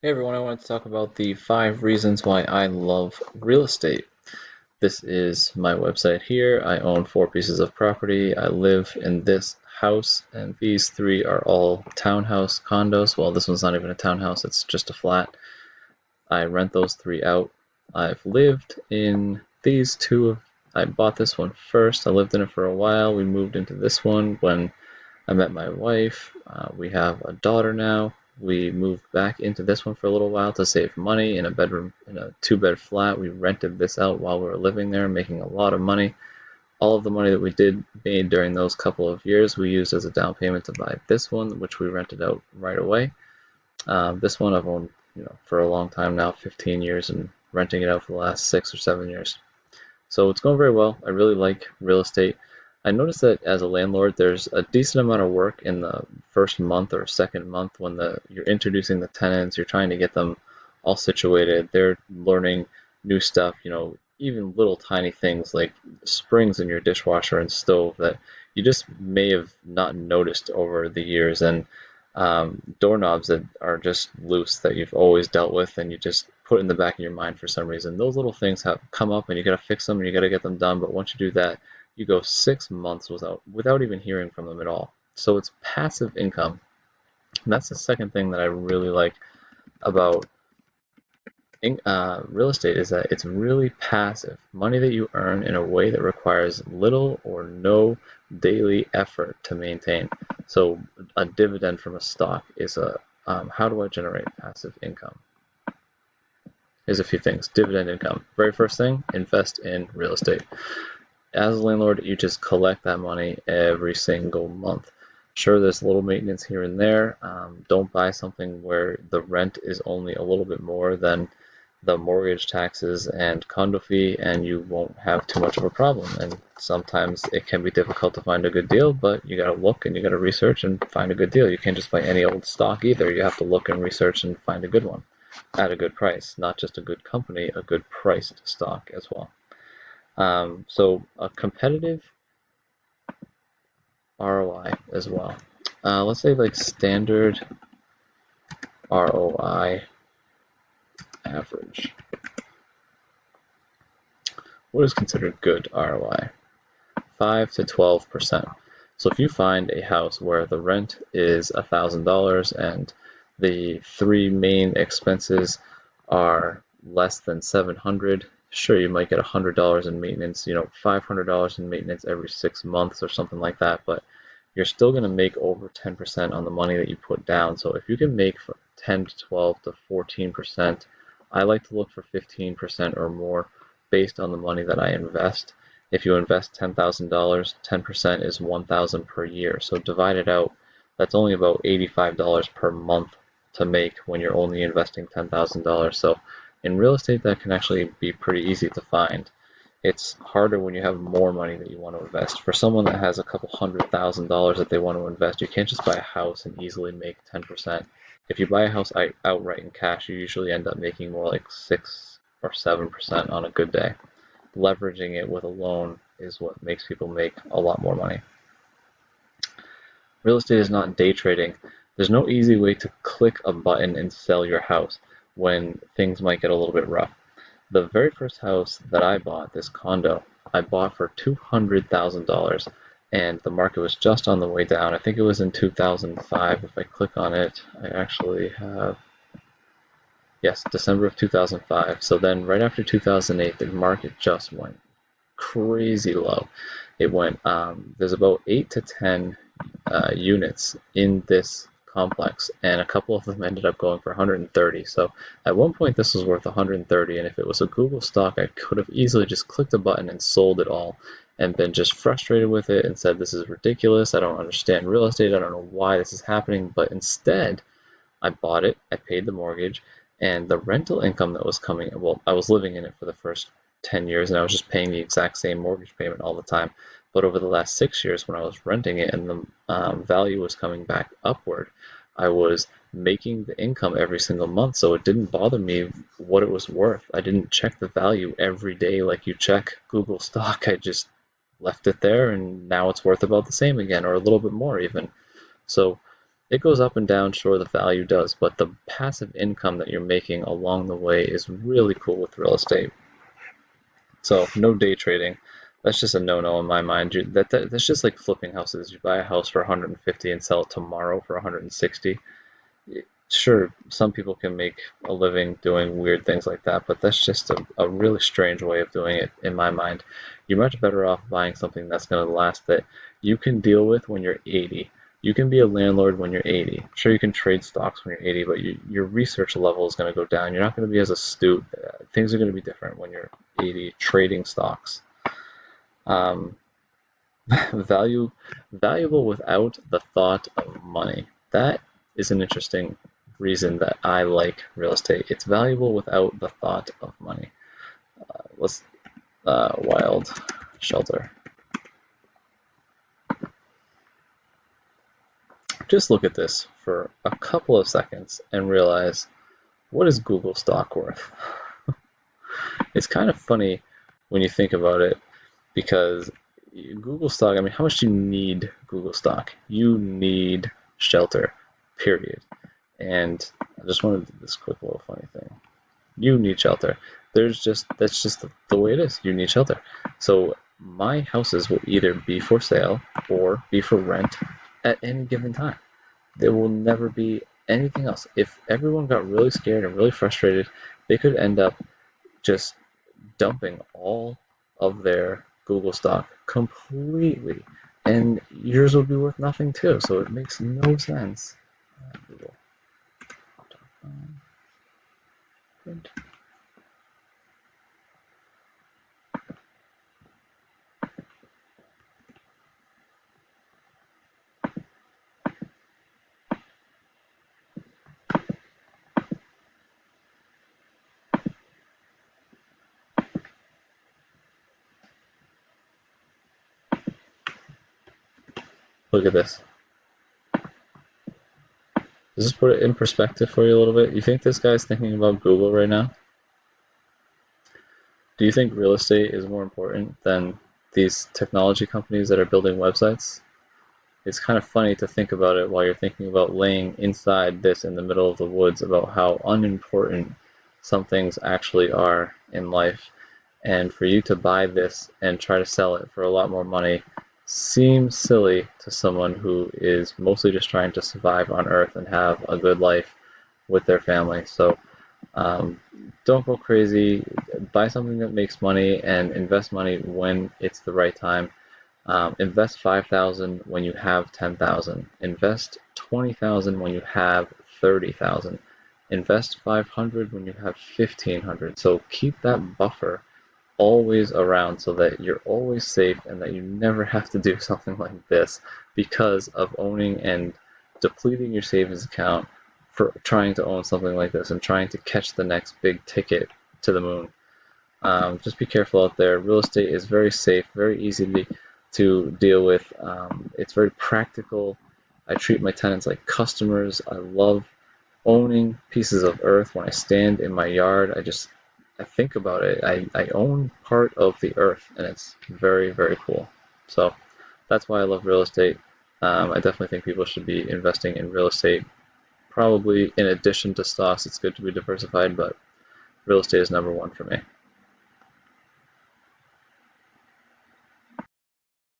Hey everyone, I wanted to talk about the 5 reasons why I love real estate. This is my website here. I own 4 pieces of property. I live in this house, and these 3 are all townhouse condos. Well, this one's not even a townhouse, it's just a flat. I rent those 3 out. I've lived in these 2. I bought this one first. I lived in it for a while. We moved into this one when I met my wife. We have a daughter now. We moved back into this one for a little while to save money in a bedroom, in a 2-bed flat. We rented this out while we were living there, making a lot of money. All of the money that we did made during those couple of years, we used as a down payment to buy this one, which we rented out right away. This one I've owned, for a long time now, 15 years, and renting it out for the last 6 or 7 years. So it's going very well. I really like real estate. I noticed that as a landlord, there's a decent amount of work in the first month or second month when you're introducing the tenants, you're trying to get them all situated. They're learning new stuff, even little tiny things like springs in your dishwasher and stove that you just may have not noticed over the years, and doorknobs that are just loose that you've always dealt with and you just put in the back of your mind for some reason. Those little things have come up and you got to fix them and you got to get them done. But once you do that, you go 6 months without even hearing from them at all. So it's passive income. And that's the second thing that I really like about real estate is that it's really passive. Money that you earn in a way that requires little or no daily effort to maintain. So a dividend from a stock is how do I generate passive income? Here's a few things. Dividend income. Very first thing, invest in real estate. As a landlord, you just collect that money every single month. Sure, there's a little maintenance here and there. Don't buy something where the rent is only a little bit more than the mortgage, taxes, and condo fee, and you won't have too much of a problem. And sometimes it can be difficult to find a good deal, but you gotta look and you gotta research and find a good deal. You can't just buy any old stock either. You have to look and research and find a good one at a good price, not just a good company, a good priced stock as well. So a competitive ROI as well. Let's say like standard ROI average. What is considered good ROI? 5 to 12%. So if you find a house where the rent is $1,000 and the 3 main expenses are less than 700, sure, you might get $100 in maintenance, $500 in maintenance every 6 months or something like that, but you're still going to make over 10% on the money that you put down. So if you can make 10 to 12 to 14%, I like to look for 15% or more based on the money that I invest. If you invest $10,000, 10% is 1,000 per year. So divide it out, that's only about $85 per month to make when you're only investing $10,000. So in real estate, that can actually be pretty easy to find. It's harder when you have more money that you want to invest. For someone that has a couple $100,000 that they want to invest, you can't just buy a house and easily make 10%. If you buy a house outright in cash, you usually end up making more like 6 or 7% on a good day. Leveraging it with a loan is what makes people make a lot more money. Real estate is not day trading. There's no easy way to click a button and sell your house when things might get a little bit rough. The very first house that I bought, this condo, I bought for $200,000 and the market was just on the way down. I think it was in 2005. If I click on it, I actually have, yes, December of 2005. So then right after 2008, the market just went crazy low. It went, there's about 8 to 10 units in this complex, and a couple of them ended up going for 130. So at one point, this was worth 130, and if it was a Google stock, I could have easily just clicked a button and sold it all and been just frustrated with it and said, this is ridiculous. I don't understand real estate. I don't know why this is happening. But instead, I bought it, I paid the mortgage, and the rental income that was coming, well, I was living in it for the first 10 years and I was just paying the exact same mortgage payment all the time. But over the last 6 years, when I was renting it and the value was coming back upward, I was making the income every single month, so it didn't bother me what it was worth. I didn't check the value every day like you check Google stock. I just left it there and now it's worth about the same again or a little bit more even. So It goes up and down, sure, the value does, but the passive income that you're making along the way is really cool with real estate. So no day trading. That's just a no-no in my mind. That's just like flipping houses. You buy a house for 150 and sell it tomorrow for 160. Sure, some people can make a living doing weird things like that, but that's just a really strange way of doing it in my mind. You're much better off buying something that's going to last, that you can deal with when you're 80. You can be a landlord when you're 80. Sure, you can trade stocks when you're 80, but your research level is going to go down. You're not going to be as astute. Things are going to be different when you're 80 trading stocks. Um, valuable without the thought of money. That is an interesting reason that I like real estate. It's valuable without the thought of money. Let's wild shelter. Just look at this for a couple of seconds and realize, what is Google stock worth? It's kind of funny when you think about it, because Google stock, I mean, how much do you need Google stock? You need shelter, period. And I just wanted to do this quick little funny thing. You need shelter. That's just the way it is. You need shelter. So my houses will either be for sale or be for rent at any given time. There will never be anything else. If everyone got really scared and really frustrated, they could end up just dumping all of their Google stock completely, and yours would be worth nothing too. So it makes no sense. Google. Print. Look at this. Does this put it in perspective for you a little bit? You think this guy's thinking about Google right now? Do you think real estate is more important than these technology companies that are building websites? It's kind of funny to think about it while you're thinking about laying inside this in the middle of the woods, about how unimportant some things actually are in life. And for you to buy this and try to sell it for a lot more money seems silly to someone who is mostly just trying to survive on Earth and have a good life with their family. So don't go crazy. Buy something that makes money and invest money when it's the right time. Invest 5,000 when you have 10,000. Invest 20,000 when you have 30,000. Invest 500 when you have 1,500. So keep that buffer always around so that you're always safe and that you never have to do something like this because of owning and depleting your savings account for trying to own something like this and trying to catch the next big ticket to the moon. Just be careful out there. Real estate is very safe, very easy to deal with. It's very practical. I treat my tenants like customers. I love owning pieces of earth. When I stand in my yard, I think about it. I own part of the earth, and it's very, very cool. So that's why I love real estate. I definitely think people should be investing in real estate. Probably in addition to stocks, it's good to be diversified, but real estate is number one for me.